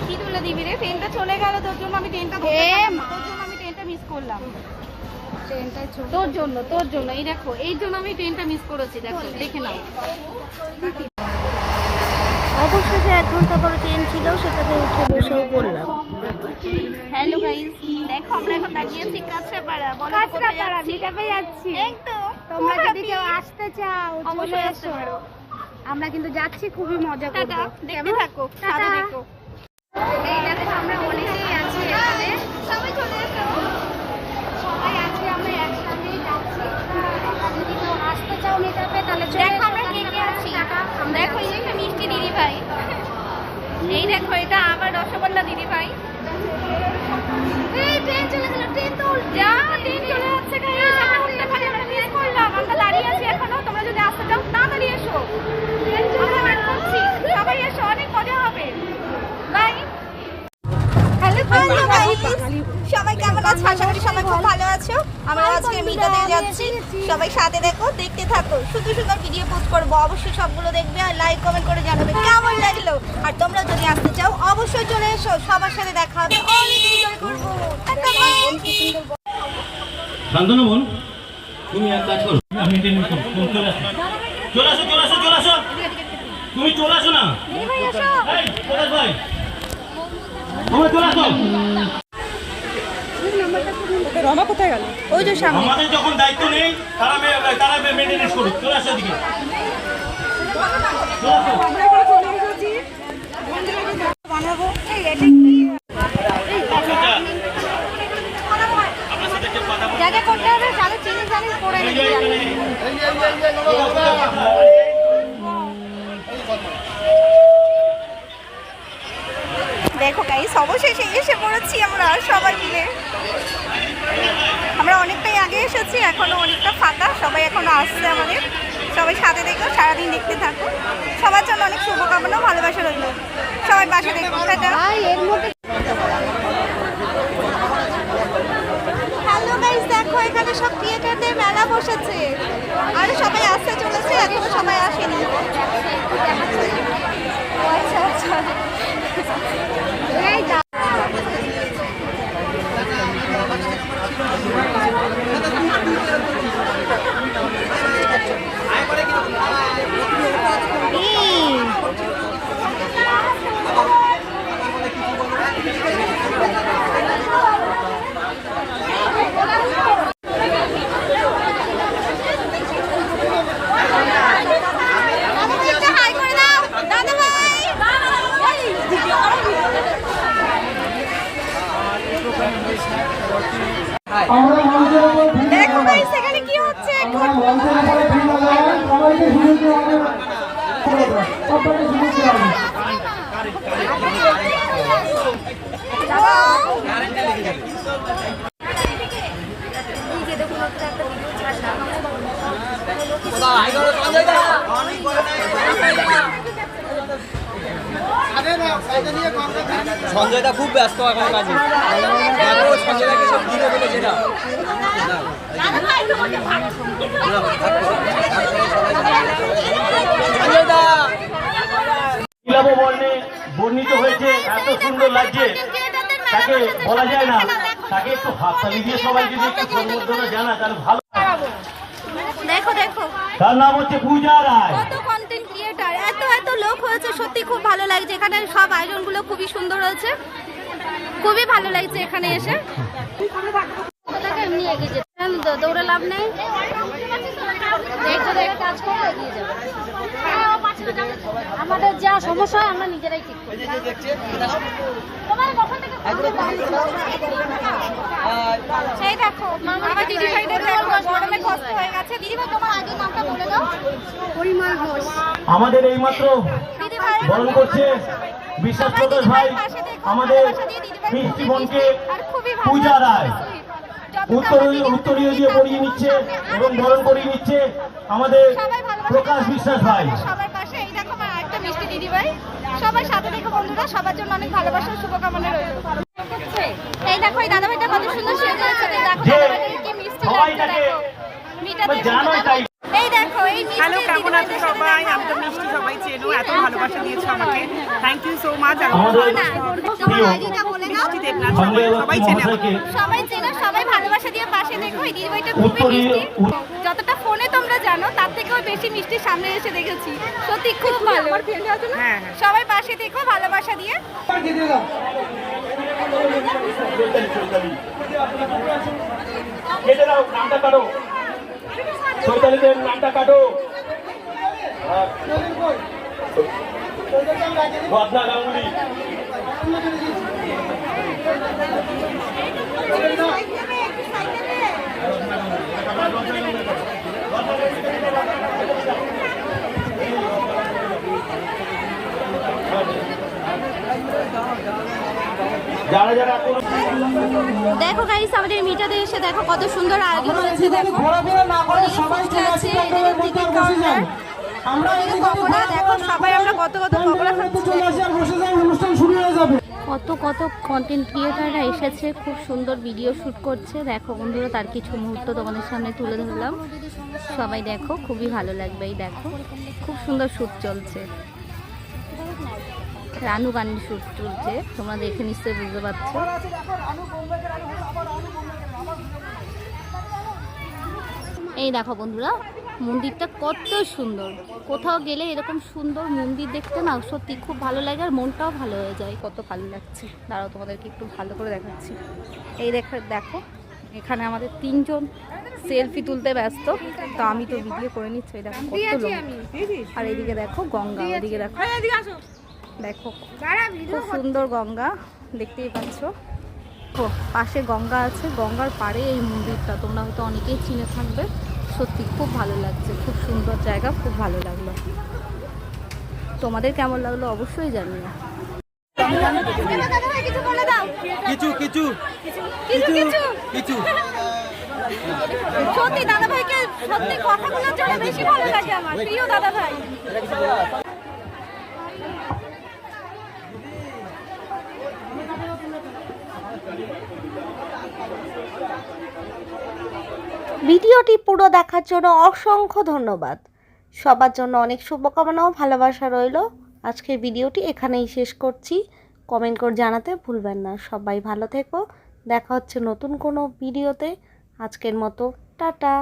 কি তুলে দিবি রে? ট্রেনটা চলে গেল তোর জন্য, আমি ট্রেনটা ধরতে পারলাম না, তোর জন্য আমি ট্রেনটা মিস করলাম। তোর জন্য এই দেখো, এই জন্য আমি ট্রেনটা মিস করেছি। দেখো, দেখে নাও। অবশ্যই যে 1 ঘন্টা পরে ট্রেন ছিল, সেটাতে উঠে বসেও পড়লাম। হ্যালো গাইস, দেখো আমরা এখন দাঁড়িয়েছি কাঁচরাপাড়া। বলো কোথায় যাচ্ছি? মিটাপে যাচ্ছি। একদম। তোমরা যদি কেউ আসতে চাও অবশ্যই আসতে পারো। আমরা কিন্তু যাচ্ছি, খুবই মজা করব। টাটা, দেখতে থাকো, সাথে দেখো। এই দেখো আমরা অনেকেই আছি এখানে, সবাই চলে এসো। সবাই আছি, আমরা একসাথেই যাচ্ছি। যদি কেউ আসতে চাও মিটাপে তাহলে দেখো আমরা কে কে আছি। দেখো এই যে মিষ্টি দিদি ভাই, এই দেখো এটা আবার রসগোল্লা দিদি ভাই। এই ট্রেন চলে গেল, ট্রেন তো যা ট্রেন চলে যাচ্ছে গাইস, আমরা উঠতে পারি, আমরা মিস করলাম। আমরা দাঁড়িয়ে আছি এখনো, তোমরা যদি আসতে চাও তাড়াতাড়ি এসো, আমরা ওয়েট করছি। সবাই এসো, অনেক মজা হবে। বাই। হ্যালো গাইস, সবাই কেমন আছো? আশা করি সবাই খুব ভালো আছো। আমরা আজকে মিটাতে যাচ্ছি, সবাই সাথে দেখো, দেখতে থাকো। শুধু সুন্দর ভিডিও পোস্ট করবো, অবশ্যই সবগুলো দেখবে আর লাইক কমেন্ট করে জানাবে কেমন লাগলো। আর তোমরা যদি আসতে চাও অবশ্যই চলে এসো, সবার সাথে দেখা হবে, অনেক এনজয় করবো। শান্তনু বোন, তুমি এক কাজ করো, আমি টেনে চলে আসো, চলে আসো, চলে আসো, চলে আসো, তুমি চলে আসো না। এই প্রকাশ ভাই, তোমরা চলে আসো। রমা কোথায় গেল? ওই যে সামনে। আমাদের যখন দায়িত্ব নেই তারা মেইনটেনেন্স করুক। চলে আসো এদিকে, বানাবো। যা যা করতে হবে, যাদের চিনি জানি করে নিবি। দেখো গাইস, অবশেষে এসে পড়েছি আমরা সবাই মিলে। আমরা অনেকটাই আগে এসেছি, এখনো অনেকটা ফাঁকা, সবাই এখনো আসছে আমাদের। সবাই সাথে দেখো, সারাদিন দেখতে থাকো। সবার জন্য অনেক শুভকামনা, ভালোবাসা রইল। সবাই পাশে দেখো। হ্যালো গাইস, দেখো এখানে সব থিয়েটারদের মেলা বসেছে, আর সবাই আসতে চলেছে, এখনো সবাই আসেনি। আচ্ছা আচ্ছা, দেখো গাইস এখানে কি হচ্ছে এখন। সঞ্জয়দা খুব ব্যস্ত এখন কাজে, সঞ্জয়দাকে সব দিনে ফেলেছে না। বর্ণিত হয়েছে, এত সুন্দর লাগছে, তাকে বলা যায় না। তাকে একটু হাততালি দিয়ে সবাই যদি একটু সম্বর্ধনা জানা তাহলে ভালো। দেখো দেখো, তার নাম হচ্ছে পূজা রায়। কত কন্টেন্ট ক্রিয়েটর, এত এত লোক হয়েছে, সত্যি খুব ভালো লাগছে। এখানে সব আয়োজনগুলো খুবই সুন্দর হয়েছে, খুবই ভালো লাগছে এখানে এসে। এমনি এগিয়ে যেতে, দৌড়ে লাভ নেই, কাজ করে এগিয়ে যাবে। আমাদের যা সমস্যা হয় আমরা নিজেরাই ঠিক করি। সেই দেখো আমার দিদি ভাইদের গরমে কষ্ট হয়ে গেছে। দিদি ভাই তোমার আগে নামটা বলে দাও। পরিমল ঘোষ আমাদের এইমাত্র বরণ করছে বিশ্বাস প্রকাশ ভাই, আমাদের মিষ্টি বোনকে পূজা রায় উত্তরীয় দিয়ে পড়িয়ে নিচ্ছে এবং বরণ করিয়ে নিচ্ছে আমাদের প্রকাশ বিশ্বাস ভাই। সবার পাশে এই দেখো আমার একটা মিষ্টি দিদি ভাই, সবাই সাথে দেখো বন্ধুরা, সবার জন্য অনেক ভালোবাসা শুভকামনা রইল। এই দেখো এই দাদা ভাইটা কত সুন্দর সেজে আছে, দেখো দাদা ভাইটা কি মিষ্টি লাগছে, দেখো মিটাতে এই দেখো এই হ্যালো, কেমন আছো সবাই? আমি তো মিষ্টি, সবাই চেনো, এত ভালোবাসা দিয়েছো আমাকে, থ্যাংক ইউ সো মাচ। আমাদের প্রিয় মিষ্টি দেবনাথ, সবাই চেনে আমাকে। সবাই চেনো, সবাই ভালোবাসা দিয়ে পাশে দেখো। এই দিদিভাইটা খুবই মিষ্টি, যতটা ফোনে তোমরা জানো তার থেকেও বেশি মিষ্টি সামনে এসে দেখেছি, সত্যি খুব ভালো। হ্যাঁ, সবাই পাশে দেখো ভালোবাসা দিয়ে। কেটে দাও, নামটা কাটো, চৈতালিদের নামটা কাটো। বদনা গাঙ্গুলি। যারা যারা এখন দেখো গাইস, আমাদের মিটাতে এসে দেখো কত সুন্দর আয়োজন হয়েছে। দেখো ঘোরাফেরা না করে সবাই চলে আসি প্যান্ডেলের মধ্যে আর বসে যান। আমরা এদিকে পকোড়া দেখো, সবাই আমরা কত কত পকোড়া মধ্যে চলে আসি আর বসে যাই, অনুষ্ঠান শুরু হয়ে যাবে। কত কত কন্টেন্ট ক্রিয়েটাররা এসেছে, খুব সুন্দর ভিডিও শ্যুট করছে। দেখো বন্ধুরা, তার কিছু মুহূর্ত তোমাদের সামনে তুলে ধরলাম। সবাই দেখো, খুবই ভালো লাগবে। এই দেখো, খুব সুন্দর শ্যুট চলছে, রানু গানের শ্যুট চলছে, তোমরা দেখে নিশ্চয়ই বুঝতে পারছো। এই দেখো বন্ধুরা, মন্দিরটা কত সুন্দর। কোথাও গেলে এরকম সুন্দর মন্দির দেখতে না সত্যি খুব ভালো লাগে, আর মনটাও ভালো হয়ে যায়। কত ভালো লাগছে, দাঁড়াও তোমাদেরকে একটু ভালো করে দেখাচ্ছি। এই দেখো এখানে আমাদের 3 জন সেলফি তুলতে ব্যস্ত, তো আমি তো ভিডিও করে নিচ্ছি। দেখো কত লোক, আর এইদিকে দেখো গঙ্গা, ওইদিকে দেখো, দেখো খুব সুন্দর গঙ্গা, দেখতেই পাচ্ছ। ও পাশে গঙ্গা আছে, গঙ্গার পাড়ে এই মন্দিরটা, তোমরা হয়তো অনেকেই চিনে থাকবে। সত্যি খুব ভালো লাগছে, খুব সুন্দর জায়গা, খুব ভালো লাগলো। তোমাদের কেমন লাগলো অবশ্যই জানিও। কিছু বলে দাও। কিছু কিছু কিছু কিছু কিছু সত্যি দাদা ভাইকে সত্যি কথাগুলোর জন্য বেশি ভালো লাগে আমার প্রিয় দাদা ভাই। ভিডিওটি পুরো দেখার জন্য অসংখ্য ধন্যবাদ। সবার জন্য অনেক শুভকামনা ও ভালোবাসা রইল। আজকের ভিডিওটি এখানেই শেষ করছি। কমেন্ট করে জানাতে ভুলবেন না। সবাই ভালো থেকো, দেখা হচ্ছে নতুন কোনো ভিডিওতে। আজকের মতো টাটা।